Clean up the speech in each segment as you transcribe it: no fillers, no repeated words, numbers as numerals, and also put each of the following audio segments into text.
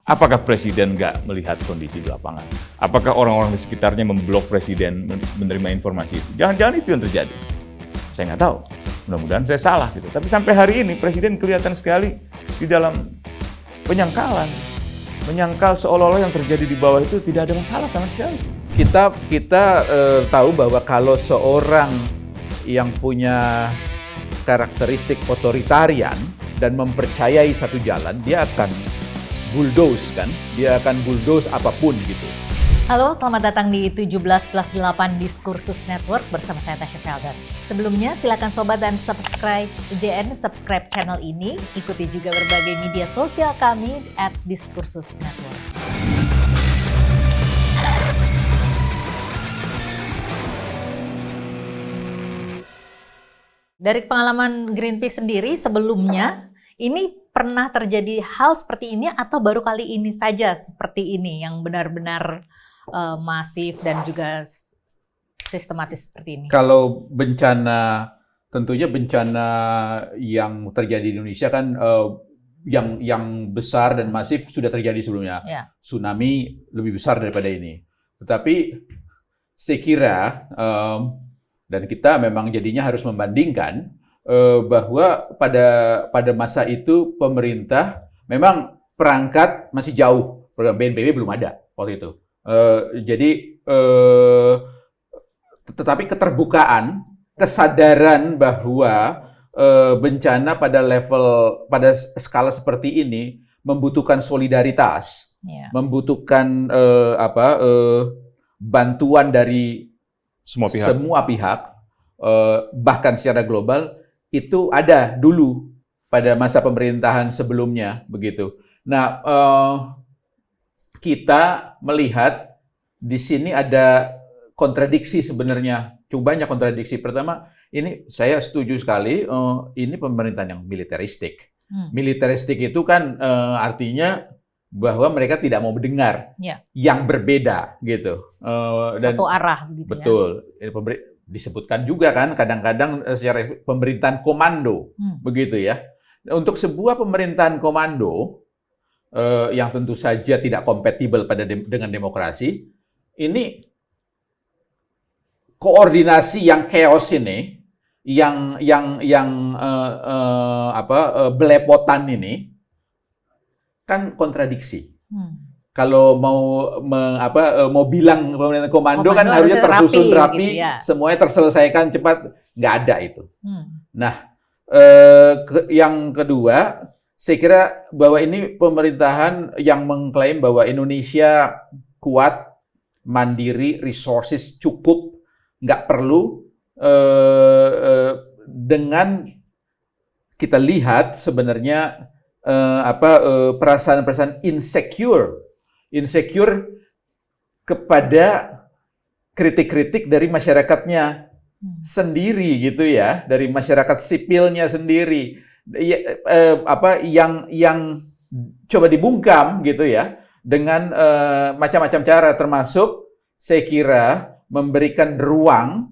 Apakah presiden nggak melihat kondisi di lapangan? Apakah orang-orang di sekitarnya memblok presiden menerima informasi itu? Jangan-jangan itu yang terjadi. Saya nggak tahu. Mudah-mudahan saya salah gitu. Tapi sampai hari ini presiden kelihatan sekali di dalam penyangkalan. Menyangkal seolah-olah yang terjadi di bawah itu tidak ada masalah sama sekali. Kita tahu bahwa kalau seorang yang punya karakteristik otoritarian dan mempercayai satu jalan, dia akan bulldoze kan, dia akan bulldoze apapun gitu. Halo, selamat datang di 17+8 Diskursus Network bersama saya Tasya Felder. Sebelumnya silakan sobat dan subscribe channel ini. Ikuti juga berbagai media sosial kami @Diskursus Network. Dari pengalaman Greenpeace sendiri sebelumnya, ini pernah terjadi hal seperti ini atau baru kali ini saja seperti ini yang benar-benar masif dan juga sistematis seperti ini? Kalau bencana, tentunya bencana yang terjadi di Indonesia kan yang besar dan masif sudah terjadi sebelumnya. Ya. Tsunami lebih besar daripada ini. Tetapi saya kira dan kita memang jadinya harus membandingkan bahwa pada masa itu pemerintah memang perangkat masih jauh, program BNPB belum ada waktu itu. Tetapi keterbukaan, kesadaran bahwa bencana pada skala seperti ini membutuhkan solidaritas, membutuhkan bantuan dari semua pihak, bahkan secara global, itu ada dulu pada masa pemerintahan sebelumnya begitu. Nah, kita melihat di sini ada kontradiksi sebenarnya, cukup banyak kontradiksi. Pertama, ini saya setuju sekali, ini pemerintahan yang militeristik. Militeristik itu kan artinya bahwa mereka tidak mau mendengar yang berbeda gitu. Satu arah begitu. Betul. Ya. Disebutkan juga kan kadang-kadang secara pemerintahan komando begitu ya. Untuk sebuah pemerintahan komando yang tentu saja tidak kompatibel dengan demokrasi, ini koordinasi yang chaos ini, belepotan ini kan kontradiksi. Kalau mau bilang pemerintahan komando kan harusnya tersusun rapi, gitu ya. Semuanya terselesaikan cepat, nggak ada itu. Nah, yang kedua, saya kira bahwa ini pemerintahan yang mengklaim bahwa Indonesia kuat, mandiri, resources cukup, nggak perlu. Dengan kita lihat sebenarnya perasaan-perasaan insecure kepada kritik-kritik dari masyarakatnya sendiri gitu ya, dari masyarakat sipilnya sendiri, yang coba dibungkam gitu ya dengan macam-macam cara, termasuk saya kira memberikan ruang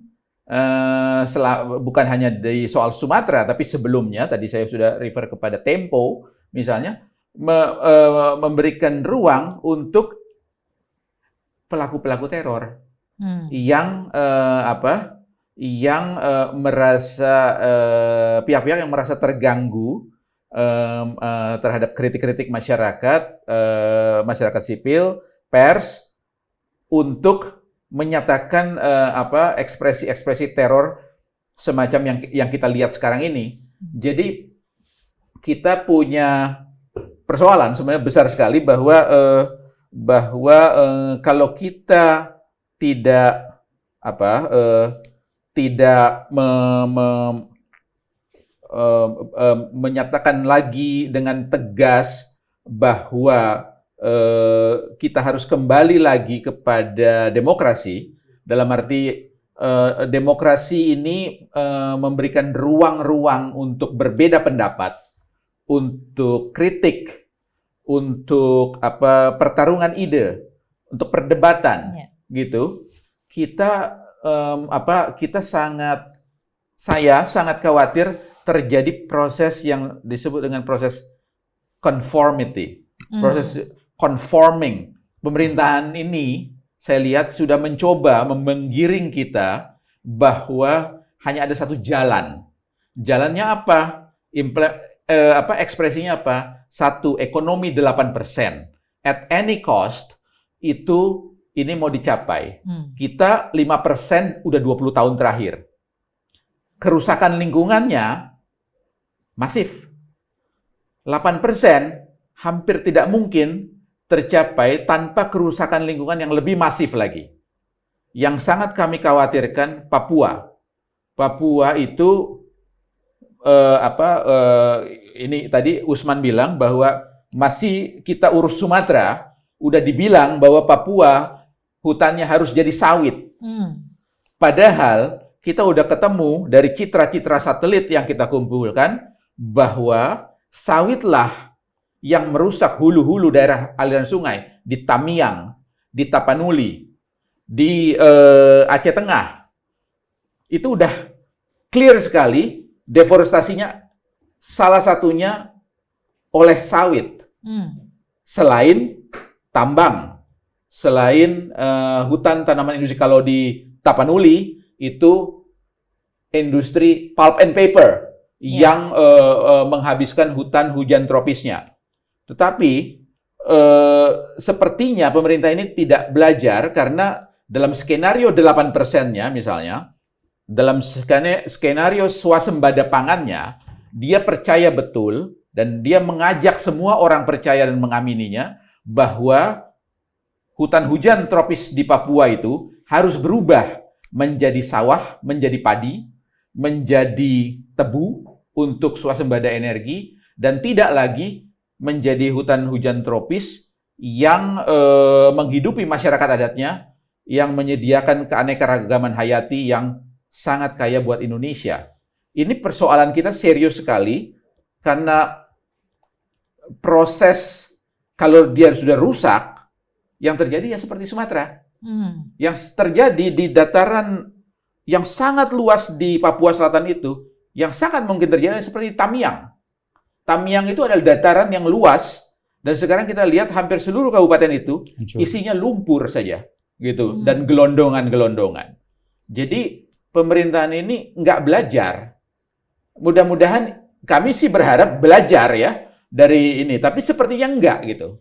bukan hanya di soal Sumatera, tapi sebelumnya tadi saya sudah refer kepada Tempo misalnya. Memberikan ruang untuk pelaku-pelaku teror yang merasa pihak-pihak yang merasa terganggu terhadap kritik-kritik masyarakat sipil, pers, untuk menyatakan ekspresi-ekspresi teror semacam yang kita lihat sekarang ini. Jadi kita punya persoalan sebenarnya besar sekali bahwa kalau kita tidak menyatakan lagi dengan tegas bahwa kita harus kembali lagi kepada demokrasi, dalam arti demokrasi ini memberikan ruang-ruang untuk berbeda pendapat, untuk kritik, untuk pertarungan ide, untuk perdebatan, gitu. Saya sangat khawatir terjadi proses yang disebut dengan proses conformity, proses conforming. Pemerintahan ini saya lihat sudah mencoba menggiring kita bahwa hanya ada satu jalan. Jalannya apa? Ekspresinya apa? Satu, ekonomi 8%. At any cost, itu ini mau dicapai. Kita 5% udah 20 tahun terakhir. Kerusakan lingkungannya masif. 8% hampir tidak mungkin tercapai tanpa kerusakan lingkungan yang lebih masif lagi. Yang sangat kami khawatirkan Papua. Papua itu ini tadi Usman bilang bahwa masih kita urus Sumatera, udah dibilang bahwa Papua hutannya harus jadi sawit. Padahal kita udah ketemu dari citra-citra satelit yang kita kumpulkan bahwa sawitlah yang merusak hulu-hulu daerah aliran sungai di Tamiang, di Tapanuli, di Aceh Tengah. Itu udah clear sekali deforestasinya salah satunya oleh sawit. Selain tambang, selain hutan tanaman industri, kalau di Tapanuli itu industri pulp and paper yang menghabiskan hutan hujan tropisnya. Tetapi sepertinya pemerintah ini tidak belajar karena dalam skenario 8%-nya misalnya, dalam skenario swasembada pangannya, dia percaya betul dan dia mengajak semua orang percaya dan mengamininya bahwa hutan hujan tropis di Papua itu harus berubah menjadi sawah, menjadi padi, menjadi tebu untuk swasembada energi, dan tidak lagi menjadi hutan hujan tropis yang menghidupi masyarakat adatnya, yang menyediakan keanekaragaman hayati yang sangat kaya buat Indonesia. Ini persoalan kita serius sekali, karena proses kalau dia sudah rusak, yang terjadi ya seperti Sumatera. Yang terjadi di dataran yang sangat luas di Papua Selatan itu, yang sangat mungkin terjadi seperti Tamiang. Tamiang itu adalah dataran yang luas, dan sekarang kita lihat hampir seluruh kabupaten itu isinya lumpur saja, gitu, dan gelondongan-gelondongan. Jadi pemerintahan ini nggak belajar. Mudah-mudahan kami sih berharap belajar ya dari ini, tapi sepertinya enggak gitu,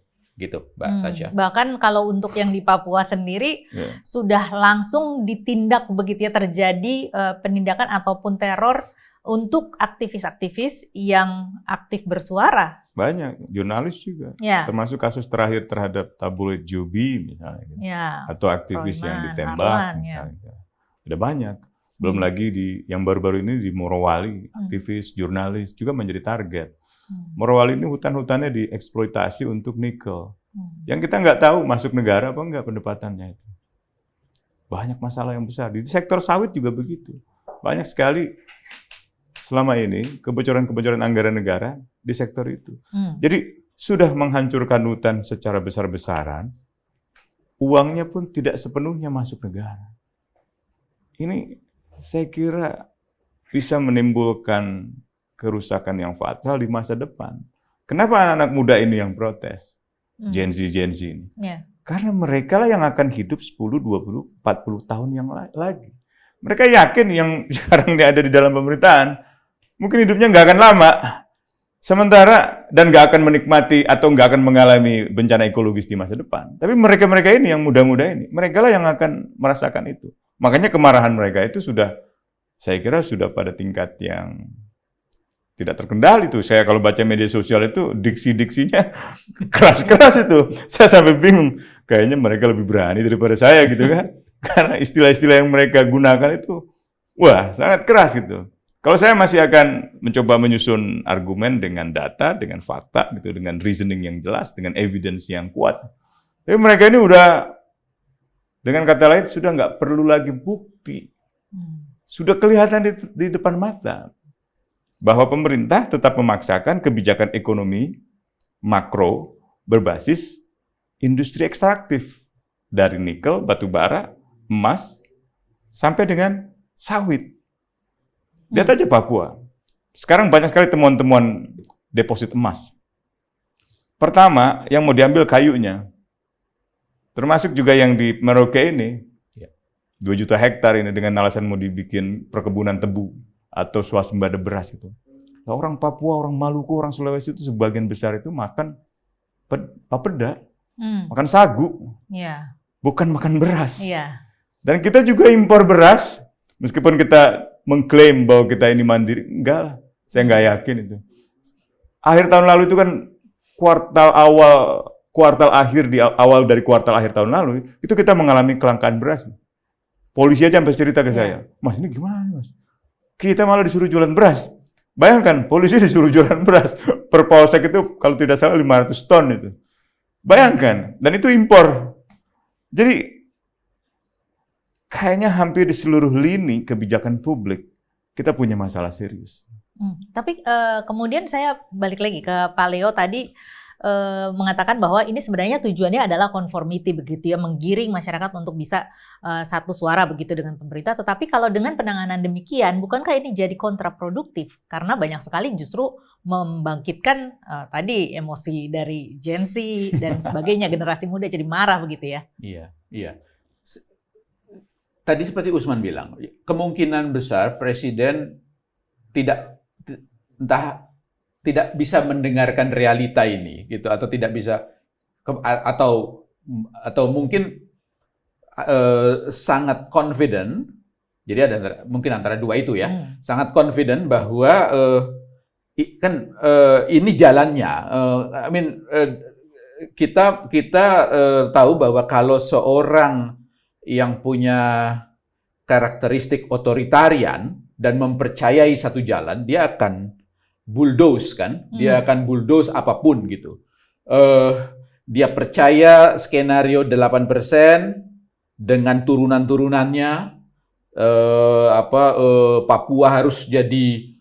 Mbak Tasya. Bahkan kalau untuk yang di Papua sendiri sudah langsung ditindak begitu ya, terjadi penindakan ataupun teror untuk aktivis-aktivis yang aktif bersuara. Banyak, jurnalis juga. Termasuk kasus terakhir terhadap tabloid Jubi misalnya. Atau aktivis yang ditembak misalnya. Ada banyak. Belum lagi yang baru-baru ini di Morowali, aktivis, jurnalis juga menjadi target. Morowali ini hutan-hutannya dieksploitasi untuk nikel. Yang kita nggak tahu masuk negara apa enggak pendapatannya itu. Banyak masalah yang besar. Di sektor sawit juga begitu. Banyak sekali selama ini kebocoran-kebocoran anggaran negara di sektor itu. Jadi sudah menghancurkan hutan secara besar-besaran, uangnya pun tidak sepenuhnya masuk negara. Ini saya kira bisa menimbulkan kerusakan yang fatal di masa depan. Kenapa anak-anak muda ini yang protes? Gen Z ini. Karena mereka lah yang akan hidup 10, 20, 40 tahun yang lagi. Mereka yakin yang sekarang ada di dalam pemerintahan, mungkin hidupnya nggak akan lama. Sementara, dan nggak akan menikmati atau nggak akan mengalami bencana ekologis di masa depan. Tapi mereka-mereka ini, yang muda-muda ini, mereka lah yang akan merasakan itu. Makanya kemarahan mereka itu sudah, saya kira sudah pada tingkat yang tidak terkendali tuh. Saya kalau baca media sosial itu, diksi-diksinya keras-keras itu. Saya sampai bingung. Kayaknya mereka lebih berani daripada saya gitu kan. Karena istilah-istilah yang mereka gunakan itu, wah sangat keras gitu. Kalau saya masih akan mencoba menyusun argumen dengan data, dengan fakta, gitu, dengan reasoning yang jelas, dengan evidence yang kuat. Tapi mereka ini udah, dengan kata lain, sudah nggak perlu lagi bukti. Sudah kelihatan di depan mata bahwa pemerintah tetap memaksakan kebijakan ekonomi makro berbasis industri ekstraktif dari nikel, batu bara, emas, sampai dengan sawit. Lihat aja Papua. Sekarang banyak sekali temuan-temuan deposit emas. Pertama, yang mau diambil kayunya. Termasuk juga yang di Merauke ini. 2 juta hektar ini dengan alasan mau dibikin perkebunan tebu atau swasembada beras itu. Nah, orang Papua, orang Maluku, orang Sulawesi itu sebagian besar itu makan papeda, makan sagu, bukan makan beras. Dan kita juga impor beras, meskipun kita mengklaim bahwa kita ini mandiri, enggak lah, saya nggak yakin itu. Akhir tahun lalu itu kan kuartal akhir di awal dari kuartal akhir tahun lalu itu kita mengalami kelangkaan beras. Polisi aja sampai cerita ke saya, Mas ini gimana Mas? Kita malah disuruh jualan beras. Bayangkan, polisi disuruh jualan beras. Per polsek itu kalau tidak salah 500 ton itu. Bayangkan, dan itu impor. Jadi, kayaknya hampir di seluruh lini kebijakan publik, kita punya masalah serius. Tapi kemudian saya balik lagi ke Pak Leo tadi, mengatakan bahwa ini sebenarnya tujuannya adalah conformity begitu ya, menggiring masyarakat untuk bisa satu suara begitu dengan pemerintah. Tetapi kalau dengan penanganan demikian, bukankah ini jadi kontraproduktif? Karena banyak sekali justru membangkitkan tadi emosi dari Gen Z dan sebagainya, generasi muda jadi marah begitu ya. Iya. Tadi seperti Usman bilang, kemungkinan besar Presiden tidak bisa mendengarkan realita ini gitu, atau tidak bisa atau mungkin sangat confident. Jadi ada mungkin antara dua itu ya. Sangat confident bahwa ini jalannya. Kita tahu bahwa kalau seorang yang punya karakteristik otoritarian dan mempercayai satu jalan, dia akan bulldoze kan, dia akan bulldoze apapun gitu. Dia percaya skenario 8% dengan turunan-turunannya, Papua harus jadi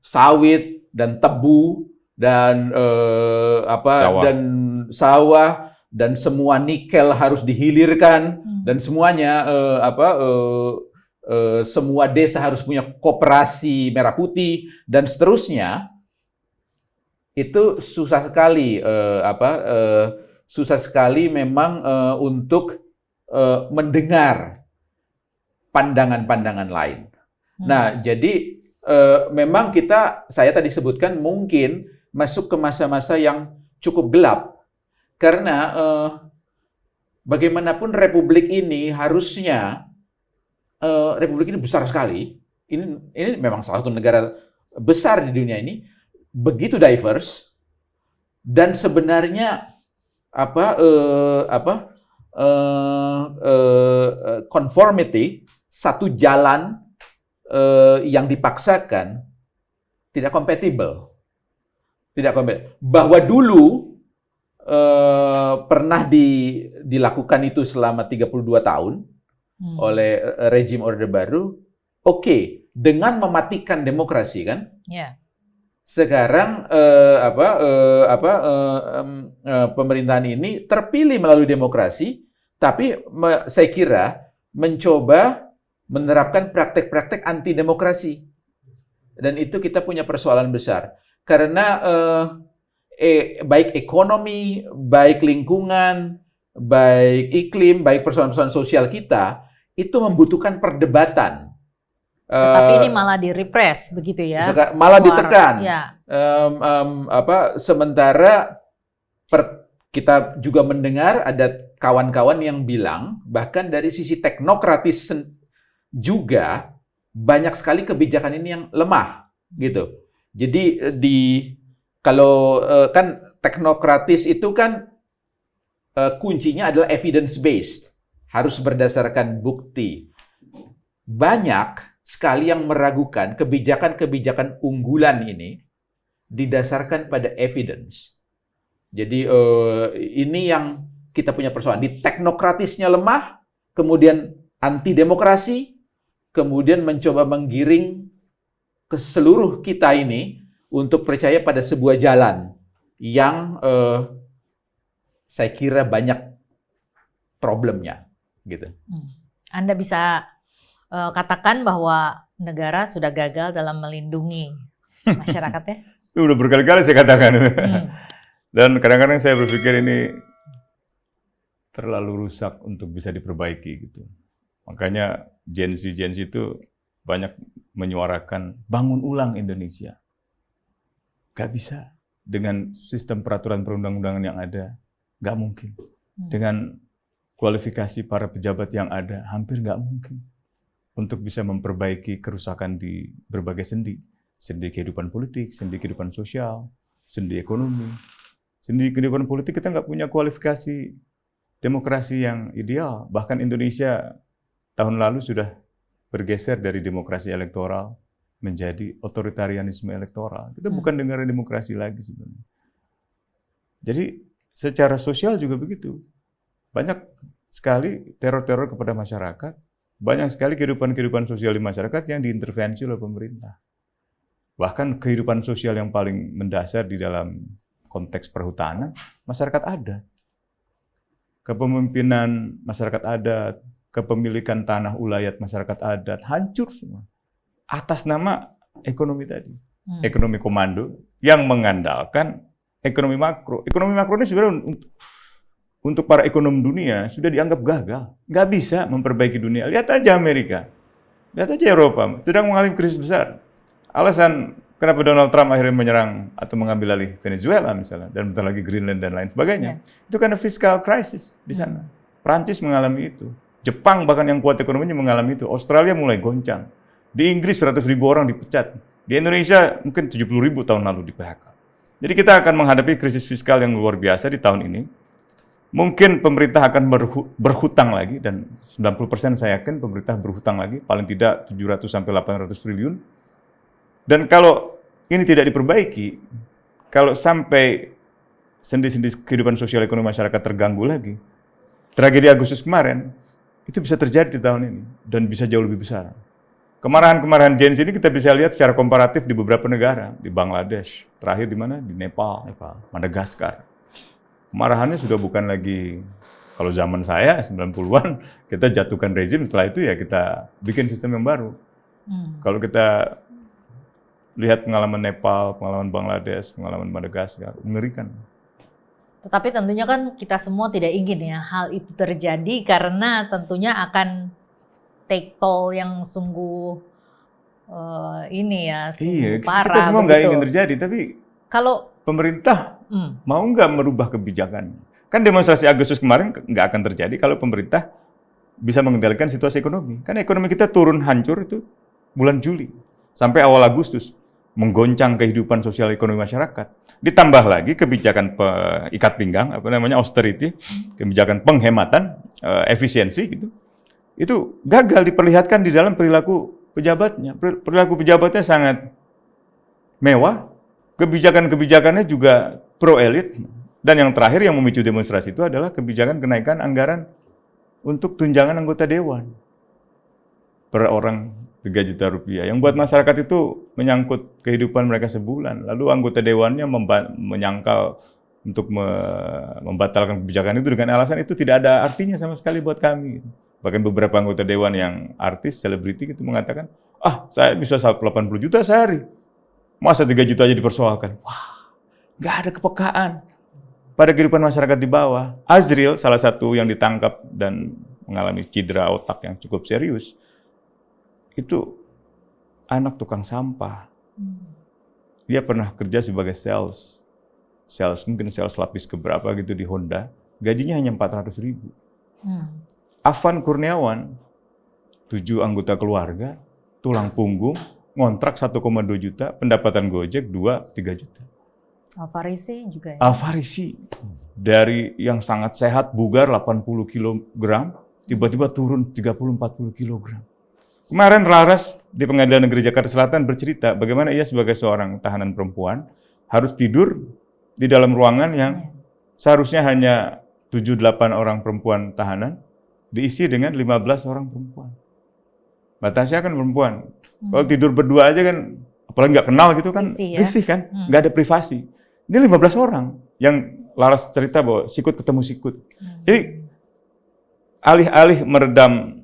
sawit dan tebu dan sawah dan semua nikel harus dihilirkan dan semuanya semua desa harus punya koperasi merah putih dan seterusnya. Itu susah sekali susah sekali memang untuk mendengar pandangan-pandangan lain. Nah, jadi memang saya tadi sebutkan mungkin masuk ke masa-masa yang cukup gelap karena bagaimanapun republik ini harusnya republik ini besar sekali. Ini memang salah satu negara besar di dunia ini, begitu diverse dan sebenarnya conformity, satu jalan yang dipaksakan tidak kompatibel. Bahwa dulu pernah dilakukan itu selama 32 tahun oleh rejim Orde Baru, oke, dengan mematikan demokrasi kan? Sekarang pemerintahan ini terpilih melalui demokrasi, tapi saya kira mencoba menerapkan praktek-praktek anti demokrasi, dan itu kita punya persoalan besar karena baik ekonomi, baik lingkungan, baik iklim, baik persoalan-persoalan sosial kita itu membutuhkan perdebatan. Tapi ini malah direpress begitu ya? Malah ditekan. Sementara kita juga mendengar ada kawan-kawan yang bilang bahkan dari sisi teknokratis juga banyak sekali kebijakan ini yang lemah gitu. Jadi kalau kan teknokratis itu kan kuncinya adalah evidence based, harus berdasarkan bukti. Banyak sekali yang meragukan kebijakan-kebijakan unggulan ini didasarkan pada evidence. Jadi ini yang kita punya persoalan. Di teknokratisnya lemah, kemudian anti demokrasi, kemudian mencoba menggiring ke seluruh kita ini untuk percaya pada sebuah jalan yang saya kira banyak problemnya, gitu. Anda bisa katakan bahwa negara sudah gagal dalam melindungi masyarakatnya? Udah berkali-kali saya katakan. Dan kadang-kadang saya berpikir ini terlalu rusak untuk bisa diperbaiki gitu. Makanya Gen Z itu banyak menyuarakan bangun ulang Indonesia. Gak bisa dengan sistem peraturan perundang-undangan yang ada, gak mungkin. Dengan kualifikasi para pejabat yang ada, hampir gak mungkin untuk bisa memperbaiki kerusakan di berbagai sendi. Sendi kehidupan politik, sendi kehidupan sosial, sendi ekonomi. Sendi kehidupan politik kita nggak punya kualifikasi demokrasi yang ideal. Bahkan Indonesia tahun lalu sudah bergeser dari demokrasi elektoral menjadi otoritarianisme elektoral. Kita bukan negara demokrasi lagi sebenarnya. Jadi secara sosial juga begitu. Banyak sekali teror-teror kepada masyarakat. Banyak sekali kehidupan sosial di masyarakat yang diintervensi oleh pemerintah. Bahkan kehidupan sosial yang paling mendasar di dalam konteks perhutanan, masyarakat adat. Kepemimpinan masyarakat adat, kepemilikan tanah ulayat masyarakat adat, hancur semua. Atas nama ekonomi tadi. Ekonomi komando yang mengandalkan ekonomi makro. Ekonomi makro ini sebenarnya untuk para ekonom dunia sudah dianggap gagal. Nggak bisa memperbaiki dunia. Lihat aja Amerika. Lihat aja Eropa. Sedang mengalami krisis besar. Alasan kenapa Donald Trump akhirnya menyerang atau mengambil alih Venezuela misalnya, dan bentar lagi Greenland dan lain sebagainya, itu karena fiscal crisis di sana. Prancis mengalami itu. Jepang bahkan yang kuat ekonominya mengalami itu. Australia mulai goncang. Di Inggris 100.000 orang dipecat. Di Indonesia mungkin 70.000 tahun lalu di PHK. Jadi kita akan menghadapi krisis fiskal yang luar biasa di tahun ini. Mungkin pemerintah akan berhutang lagi, dan 90% saya yakin pemerintah berhutang lagi, paling tidak 700-800 triliun. Dan kalau ini tidak diperbaiki, kalau sampai sendi-sendi kehidupan sosial ekonomi masyarakat terganggu lagi, tragedi Agustus kemarin, itu bisa terjadi di tahun ini, dan bisa jauh lebih besar. Kemarahan-kemarahan Gen Z ini kita bisa lihat secara komparatif di beberapa negara, di Bangladesh, terakhir di mana? Di Nepal. Madagaskar. Kemarahannya sudah bukan lagi, kalau zaman saya, 90-an, kita jatuhkan rezim, setelah itu ya kita bikin sistem yang baru. Kalau kita lihat pengalaman Nepal, pengalaman Bangladesh, pengalaman Madagaskar, mengerikan. Tetapi tentunya kan kita semua tidak ingin ya hal itu terjadi, karena tentunya akan take toll yang sungguh ini ya, sungguh parah. Kita semua nggak ingin terjadi, tapi kalau pemerintah mau nggak merubah kebijakan? Kan demonstrasi Agustus kemarin nggak akan terjadi kalau pemerintah bisa mengendalikan situasi ekonomi. Karena ekonomi kita turun hancur itu bulan Juli sampai awal Agustus, menggoncang kehidupan sosial ekonomi masyarakat. Ditambah lagi kebijakan ikat pinggang, austerity, kebijakan penghematan, efisiensi gitu. Itu gagal diperlihatkan di dalam perilaku pejabatnya. Perilaku pejabatnya sangat mewah, kebijakan-kebijakannya juga pro elit, dan yang terakhir yang memicu demonstrasi itu adalah kebijakan kenaikan anggaran untuk tunjangan anggota dewan per orang 3 juta rupiah. Yang buat masyarakat itu menyangkut kehidupan mereka sebulan. Lalu anggota dewannya menyangkal untuk membatalkan kebijakan itu dengan alasan itu tidak ada artinya sama sekali buat kami. Bahkan beberapa anggota dewan yang artis, selebriti itu mengatakan, saya bisa 80 juta sehari. Masa 3 juta aja dipersoalkan? Wah, nggak ada kepekaan pada kehidupan masyarakat di bawah. Azril, salah satu yang ditangkap dan mengalami cedera otak yang cukup serius, itu anak tukang sampah. Dia pernah kerja sebagai sales, mungkin sales lapis keberapa gitu di Honda, gajinya hanya 400.000. Afan Kurniawan, 7 anggota keluarga, tulang punggung, ngontrak 1,2 juta, pendapatan Gojek 2-3 juta. Alfarisi juga ya? Alfarisi, dari yang sangat sehat, bugar 80 kg, tiba-tiba turun 30-40 kg. Kemarin Laras di Pengadilan Negeri Jakarta Selatan bercerita bagaimana ia sebagai seorang tahanan perempuan harus tidur di dalam ruangan yang seharusnya hanya 7-8 orang perempuan tahanan, diisi dengan 15 orang perempuan. Batasnya kan perempuan. Kalau tidur berdua aja kan, apalagi nggak kenal gitu kan, risih kan, nggak ada privasi. Ini 15 orang yang Laras cerita bahwa sikut ketemu sikut. Jadi alih-alih meredam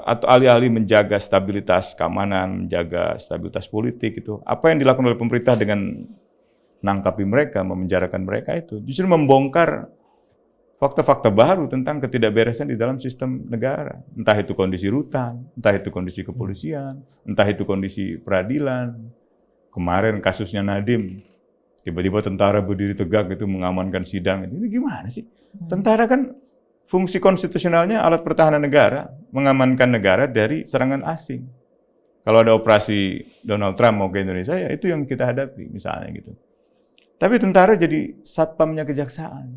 atau alih-alih menjaga stabilitas keamanan, menjaga stabilitas politik itu, apa yang dilakukan oleh pemerintah dengan menangkapi mereka, memenjarakan mereka itu justru membongkar fakta-fakta baru tentang ketidakberesan di dalam sistem negara. Entah itu kondisi rutan, entah itu kondisi kepolisian, entah itu kondisi peradilan. Kemarin kasusnya Nadiem, tiba-tiba tentara berdiri tegak itu mengamankan sidang. Ini gimana sih? Tentara kan fungsi konstitusionalnya alat pertahanan negara, mengamankan negara dari serangan asing. Kalau ada operasi Donald Trump mau ke Indonesia, ya itu yang kita hadapi misalnya gitu. Tapi tentara jadi satpamnya kejaksaan.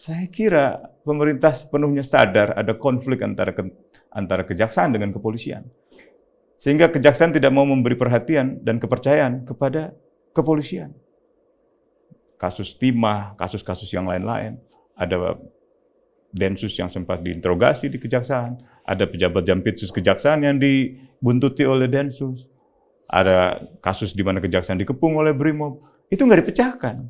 Saya kira pemerintah sepenuhnya sadar ada konflik antara kejaksaan dengan kepolisian. Sehingga kejaksaan tidak mau memberi perhatian dan kepercayaan kepada kepolisian. Kasus Timah, kasus-kasus yang lain-lain. Ada Densus yang sempat diinterogasi di kejaksaan. Ada pejabat Jampitsus kejaksaan yang dibuntuti oleh Densus. Ada kasus di mana kejaksaan dikepung oleh Brimob. Itu nggak dipecahkan.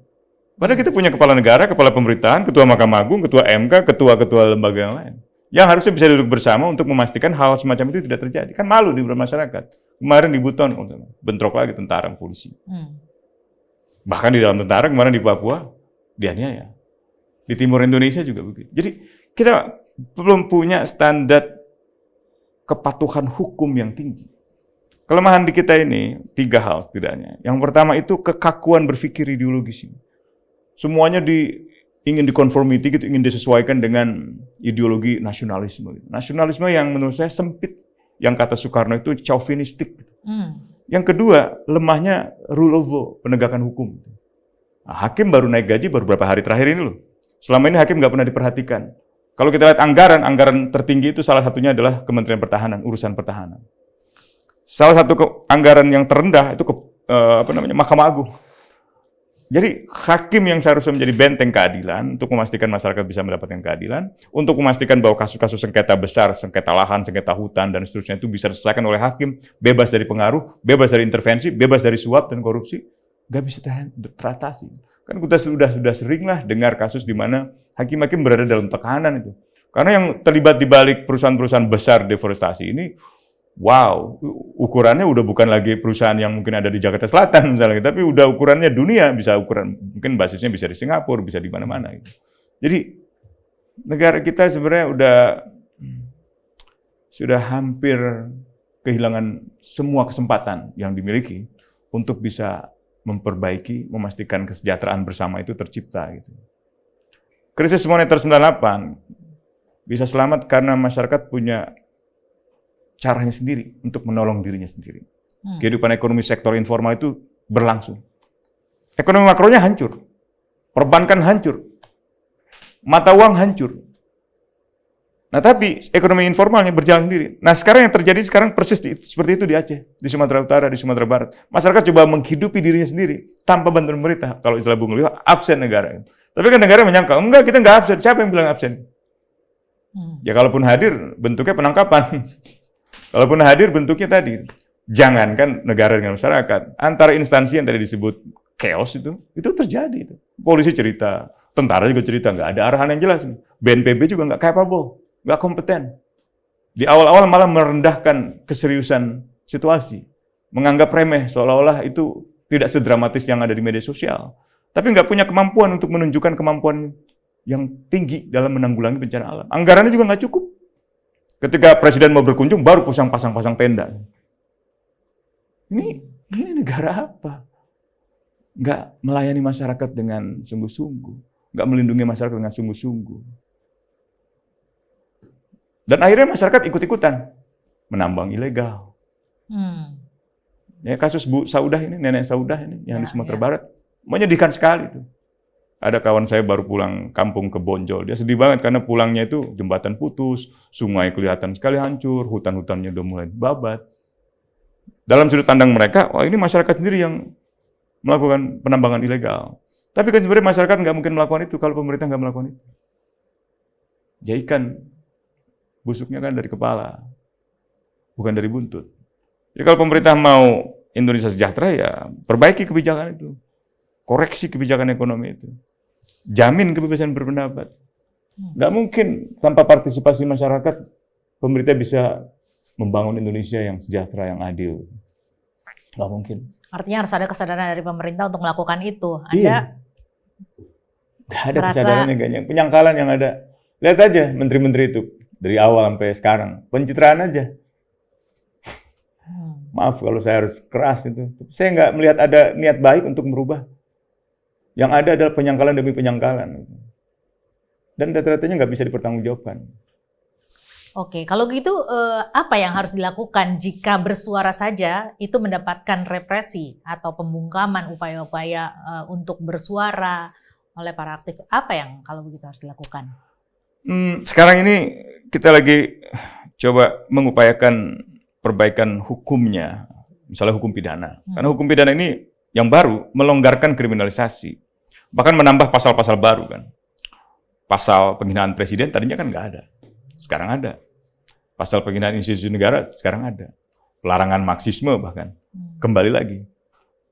Padahal kita punya kepala negara, kepala pemerintahan, ketua Mahkamah Agung, ketua MK, ketua-ketua lembaga yang lain. Yang harusnya bisa duduk bersama untuk memastikan hal semacam itu tidak terjadi. Kan malu di masyarakat. Kemarin di Buton, bentrok lagi tentara polisi. Bahkan di dalam tentara kemarin di Papua, dianiaya. Di timur Indonesia juga begitu. Jadi kita belum punya standar kepatuhan hukum yang tinggi. Kelemahan di kita ini 3 hal setidaknya. Yang pertama itu kekakuan berpikir ideologis ini. Semuanya ingin dikonformiti gitu, ingin disesuaikan dengan ideologi nasionalisme. Gitu. Nasionalisme yang menurut saya sempit, yang kata Soekarno itu chauvinistik. Gitu. Yang kedua, lemahnya rule of law, penegakan hukum. Nah, hakim baru naik gaji baru beberapa hari terakhir ini loh. Selama ini hakim nggak pernah diperhatikan. Kalau kita lihat anggaran tertinggi itu salah satunya adalah Kementerian Pertahanan, urusan pertahanan. Salah satu anggaran yang terendah itu Mahkamah Agung. Jadi hakim yang seharusnya menjadi benteng keadilan untuk memastikan masyarakat bisa mendapatkan keadilan, untuk memastikan bahwa kasus-kasus sengketa besar, sengketa lahan, sengketa hutan dan seterusnya itu bisa diselesaikan oleh hakim, bebas dari pengaruh, bebas dari intervensi, bebas dari suap dan korupsi, nggak bisa teratasi. Kan kita sudah seringlah dengar kasus di mana hakim-hakim berada dalam tekanan itu. Karena yang terlibat di balik perusahaan-perusahaan besar deforestasi ini, wow, ukurannya udah bukan lagi perusahaan yang mungkin ada di Jakarta Selatan misalnya, tapi udah ukurannya dunia, bisa ukuran mungkin basisnya bisa di Singapura, bisa di mana-mana. Gitu. Jadi negara kita sebenarnya sudah hampir kehilangan semua kesempatan yang dimiliki untuk bisa memperbaiki, memastikan kesejahteraan bersama itu tercipta. Gitu. Krisis moneter 98 bisa selamat karena masyarakat punya caranya sendiri untuk menolong dirinya sendiri. Kehidupan ekonomi sektor informal itu berlangsung. Ekonomi makronya hancur. Perbankan hancur. Mata uang hancur. Nah tapi ekonomi informalnya berjalan sendiri. Nah sekarang yang terjadi persis seperti itu di Aceh, di Sumatera Utara, di Sumatera Barat. Masyarakat coba menghidupi dirinya sendiri tanpa bantuan pemerintah. Kalau istilah Bung Leo, absen negara. Tapi kan negara menyangka, enggak kita enggak absen. Siapa yang bilang absen? Ya kalaupun hadir, bentuknya penangkapan. Kalaupun hadir bentuknya tadi, jangankan negara dengan masyarakat, antara instansi yang tadi disebut chaos itu terjadi. Itu. Polisi cerita, tentara juga cerita, nggak ada arahan yang jelas. BNPB juga nggak capable, nggak kompeten. Di awal-awal malah merendahkan keseriusan situasi, menganggap remeh, seolah-olah itu tidak sedramatis yang ada di media sosial. Tapi nggak punya kemampuan untuk menunjukkan kemampuan yang tinggi dalam menanggulangi bencana alam. Anggarannya juga nggak cukup. Ketika presiden mau berkunjung, baru pasang-pasang tenda. Ini negara apa? Nggak melayani masyarakat dengan sungguh-sungguh. Nggak melindungi masyarakat dengan sungguh-sungguh. Dan akhirnya masyarakat ikut-ikutan. Menambang ilegal. Ya, kasus Bu Saudah ini, Nenek Saudah ini, yang di Sumatera Barat. Menyedihkan sekali itu. Ada kawan saya baru pulang kampung ke Bonjol. Dia sedih banget karena pulangnya itu jembatan putus, sungai kelihatan sekali hancur, hutan-hutannya udah mulai babat. Dalam sudut pandang mereka, wah ini masyarakat sendiri yang melakukan penambangan ilegal. Tapi kan sebenarnya masyarakat nggak mungkin melakukan itu kalau pemerintah nggak melakukan itu. Ya ikan, busuknya kan dari kepala, bukan dari buntut. Jadi kalau pemerintah mau Indonesia sejahtera, ya perbaiki kebijakan itu. Koreksi kebijakan ekonomi itu. Jamin kebebasan berpendapat. Nggak mungkin tanpa partisipasi masyarakat, pemerintah bisa membangun Indonesia yang sejahtera, yang adil. Nggak mungkin. Artinya harus ada kesadaran dari pemerintah untuk melakukan itu. Iya. Nggak ada kesadarannya kayaknya. Penyangkalan yang ada. Lihat aja menteri-menteri itu. Dari awal sampai sekarang. Pencitraan aja. Maaf kalau saya harus keras itu. Saya nggak melihat ada niat baik untuk merubah. Yang ada adalah penyangkalan demi penyangkalan. Dan data-datanya nggak bisa dipertanggungjawabkan. Oke, kalau gitu apa yang harus dilakukan jika bersuara saja itu mendapatkan represi atau pembungkaman upaya-upaya untuk bersuara oleh para aktivis? Apa yang kalau begitu harus dilakukan? Sekarang ini kita lagi coba mengupayakan perbaikan hukumnya, misalnya hukum pidana. Karena hukum pidana ini yang baru melonggarkan kriminalisasi, bahkan menambah pasal-pasal baru kan. Pasal penghinaan presiden tadinya kan nggak ada, sekarang ada. Pasal penghinaan institusi negara sekarang ada. Pelarangan Marxisme bahkan kembali lagi.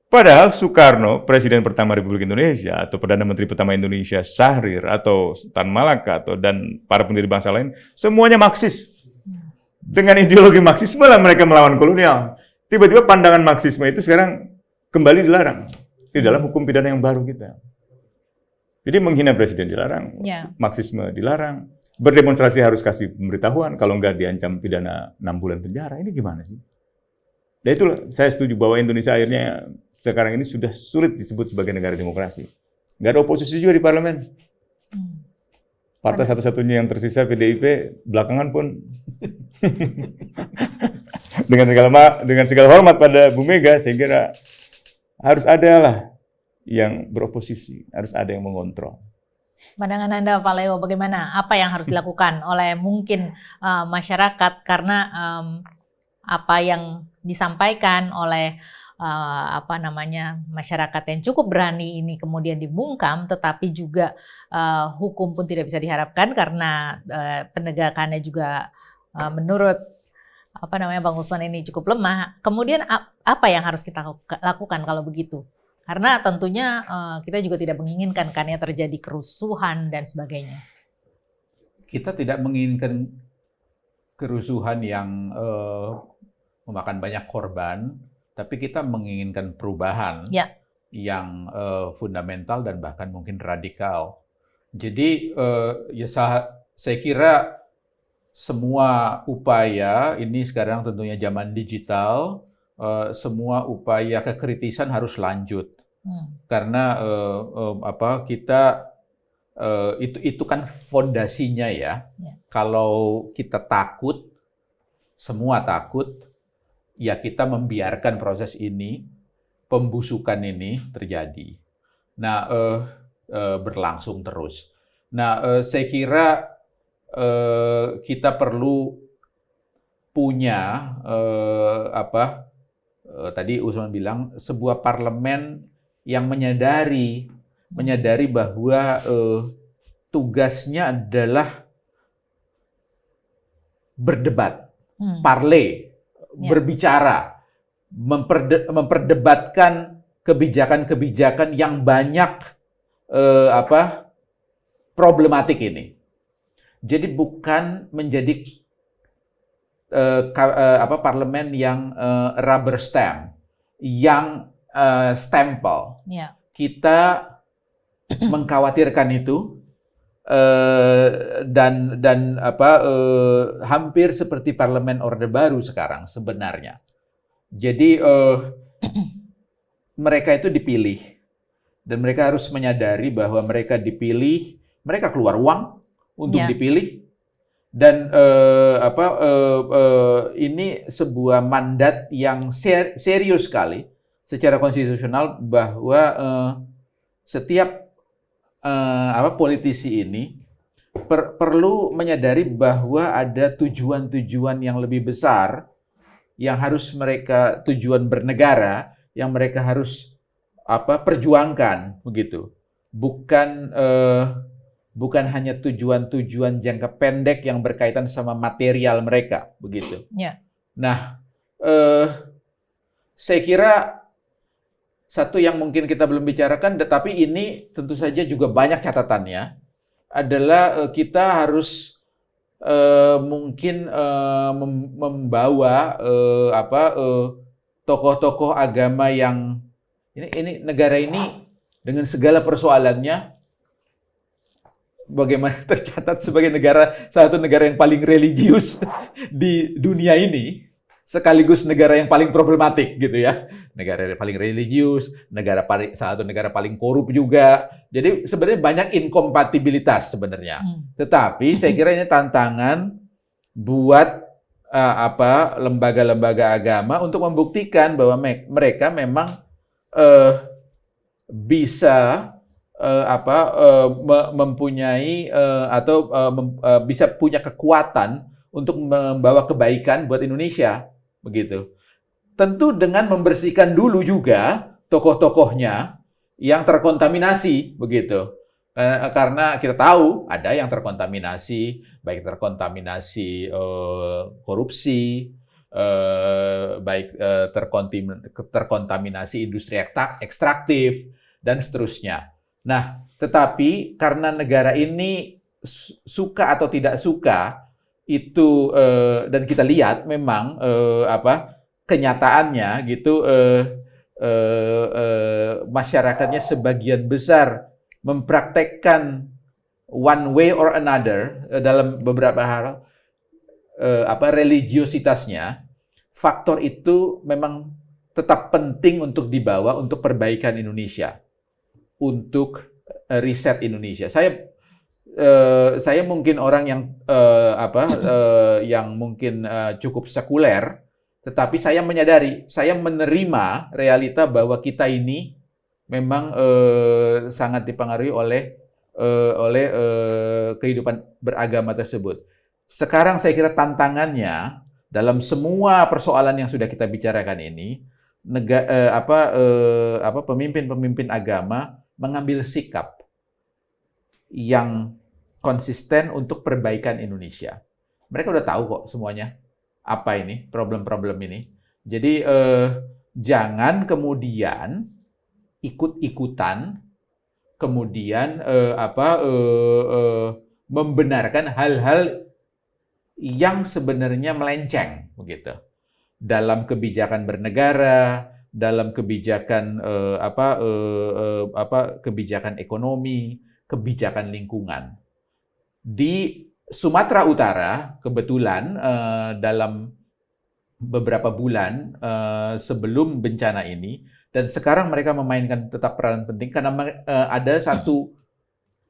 Padahal Soekarno, Presiden pertama Republik Indonesia atau Perdana Menteri pertama Indonesia, Syahrir atau Tan Malaka dan para pendiri bangsa lain, semuanya Marxis. Dengan ideologi Marxisme lah mereka melawan kolonial. Tiba-tiba pandangan Marxisme itu sekarang kembali dilarang di dalam hukum pidana yang baru kita. Jadi menghina presiden dilarang, Marxisme dilarang, berdemonstrasi harus kasih pemberitahuan, kalau enggak diancam pidana 6 bulan penjara. Ini gimana sih? Dan itulah saya setuju bahwa Indonesia akhirnya sekarang ini sudah sulit disebut sebagai negara demokrasi. Nggak ada oposisi juga di parlemen. Partai satu-satunya yang tersisa PDIP belakangan pun dengan segala hormat pada Bu Mega, saya kira harus ada lah yang beroposisi, harus ada yang mengontrol. Pandangan Anda Pak Leo bagaimana? Apa yang harus dilakukan oleh mungkin masyarakat karena apa yang disampaikan oleh masyarakat yang cukup berani ini kemudian dibungkam, tetapi juga hukum pun tidak bisa diharapkan karena penegakannya juga menurut Bang Usman ini cukup lemah. Kemudian apa yang harus kita lakukan kalau begitu? Karena tentunya kita juga tidak menginginkan kan ya terjadi kerusuhan dan sebagainya. Kita tidak menginginkan kerusuhan yang memakan banyak korban, tapi kita menginginkan perubahan yang fundamental dan bahkan mungkin radikal. Jadi saya kira semua upaya ini sekarang tentunya zaman digital, semua upaya kekritisan harus lanjut. Karena kita itu kan fondasinya ya. Kalau kita takut, semua takut, ya kita membiarkan proses ini, pembusukan ini terjadi. Nah, berlangsung terus. Nah, saya kira kita perlu punya tadi Usman bilang sebuah parlemen yang menyadari bahwa tugasnya adalah berdebat, parley, berbicara, memperdebatkan kebijakan-kebijakan yang banyak problematik ini. Jadi bukan menjadi parlemen yang rubber stamp, yang stempel. Kita mengkhawatirkan itu dan hampir seperti parlemen Orde Baru sekarang sebenarnya. Jadi mereka itu dipilih dan mereka harus menyadari bahwa mereka dipilih, mereka keluar uang untuk dipilih. Dan ini sebuah mandat yang serius sekali secara konstitusional bahwa setiap politisi ini perlu menyadari bahwa ada tujuan-tujuan yang lebih besar yang harus mereka tujuan bernegara yang mereka harus perjuangkan begitu. Bukan hanya tujuan-tujuan jangka pendek yang berkaitan sama material mereka, begitu. Nah, saya kira satu yang mungkin kita belum bicarakan, tetapi ini tentu saja juga banyak catatannya, adalah kita harus mungkin membawa tokoh-tokoh agama yang ini negara ini dengan segala persoalannya bagaimana tercatat sebagai satu negara yang paling religius di dunia ini, sekaligus negara yang paling problematik gitu ya. Negara yang paling religius, satu negara paling korup juga. Jadi sebenarnya banyak inkompatibilitas sebenarnya. Tetapi saya kira ini tantangan buat lembaga-lembaga agama untuk membuktikan bahwa mereka memang bisa mempunyai bisa punya kekuatan untuk membawa kebaikan buat Indonesia, begitu. Tentu dengan membersihkan dulu juga tokoh-tokohnya yang terkontaminasi, begitu. Karena kita tahu ada yang terkontaminasi, baik terkontaminasi korupsi, baik terkontaminasi industri ekstraktif, dan seterusnya. Nah, tetapi karena negara ini suka atau tidak suka, itu dan kita lihat memang kenyataannya gitu, masyarakatnya sebagian besar mempraktekkan one way or another dalam beberapa hal religiositasnya. Faktor itu memang tetap penting untuk dibawa untuk perbaikan Indonesia, untuk riset Indonesia. Saya mungkin orang yang yang mungkin cukup sekuler, tetapi saya menyadari, saya menerima realita bahwa kita ini memang sangat dipengaruhi oleh kehidupan beragama tersebut. Sekarang saya kira tantangannya dalam semua persoalan yang sudah kita bicarakan ini, pemimpin-pemimpin agama mengambil sikap yang konsisten untuk perbaikan Indonesia. Mereka udah tahu kok semuanya apa ini problem-problem ini. Jadi jangan kemudian ikut-ikutan, kemudian membenarkan hal-hal yang sebenarnya melenceng, begitu, dalam kebijakan bernegara, dalam kebijakan kebijakan ekonomi, kebijakan lingkungan. Di Sumatera Utara kebetulan dalam beberapa bulan sebelum bencana ini, dan sekarang mereka memainkan tetap peran penting karena ada satu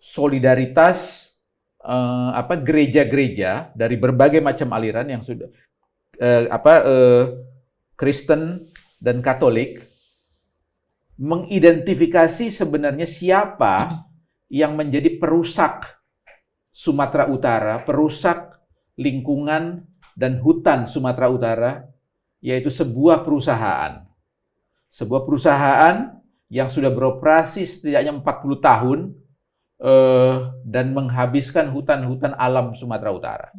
solidaritas gereja-gereja dari berbagai macam aliran yang sudah Kristen dan Katolik mengidentifikasi sebenarnya siapa yang menjadi perusak Sumatera Utara, perusak lingkungan dan hutan Sumatera Utara, yaitu sebuah perusahaan. Sebuah perusahaan yang sudah beroperasi setidaknya 40 tahun dan menghabiskan hutan-hutan alam Sumatera Utara.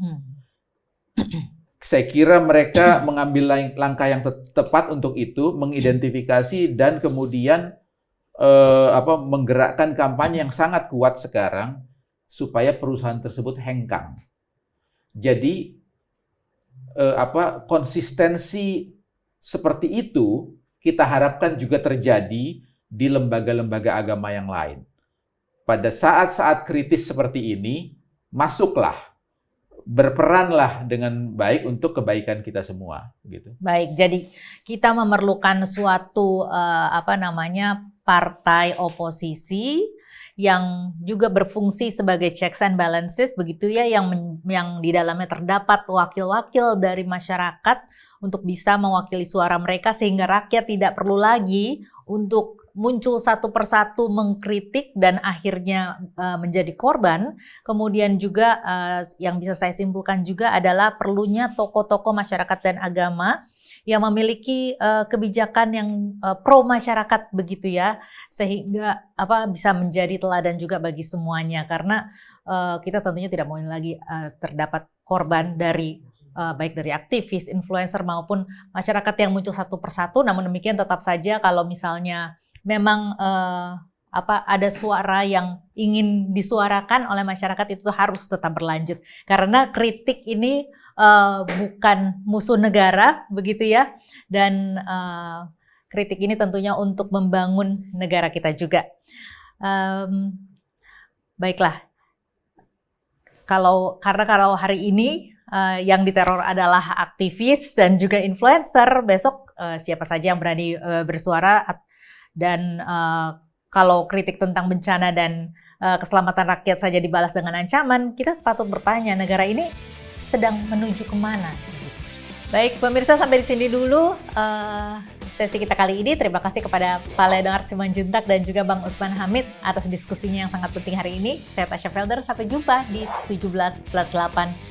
Saya kira mereka mengambil langkah yang tepat untuk itu, mengidentifikasi dan kemudian menggerakkan kampanye yang sangat kuat sekarang supaya perusahaan tersebut hengkang. Jadi konsistensi seperti itu kita harapkan juga terjadi di lembaga-lembaga agama yang lain. Pada saat-saat kritis seperti ini, masuklah, berperanlah dengan baik untuk kebaikan kita semua, gitu. Baik, jadi kita memerlukan suatu partai oposisi yang juga berfungsi sebagai checks and balances, begitu ya, yang di dalamnya terdapat wakil-wakil dari masyarakat untuk bisa mewakili suara mereka sehingga rakyat tidak perlu lagi untuk muncul satu persatu mengkritik dan akhirnya menjadi korban. Kemudian juga yang bisa saya simpulkan juga adalah perlunya tokoh-tokoh masyarakat dan agama yang memiliki kebijakan yang pro masyarakat, begitu ya, sehingga bisa menjadi teladan juga bagi semuanya, karena kita tentunya tidak mau lagi terdapat korban dari baik dari aktivis, influencer maupun masyarakat yang muncul satu persatu. Namun demikian tetap saja kalau misalnya memang ada suara yang ingin disuarakan oleh masyarakat, itu harus tetap berlanjut, karena kritik ini bukan musuh negara, begitu ya. Dan kritik ini tentunya untuk membangun negara kita juga. Baiklah, karena kalau hari ini yang diteror adalah aktivis dan juga influencer, besok siapa saja yang berani bersuara, dan kalau kritik tentang bencana dan keselamatan rakyat saja dibalas dengan ancaman, kita patut bertanya negara ini sedang menuju kemana? Baik pemirsa, sampai di sini dulu sesi kita kali ini. Terima kasih kepada Pak Leonard Simanjuntak dan juga Bang Usman Hamid atas diskusinya yang sangat penting hari ini. Saya Tasya Felder, sampai jumpa di 17+8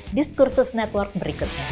Diskursus Network berikutnya.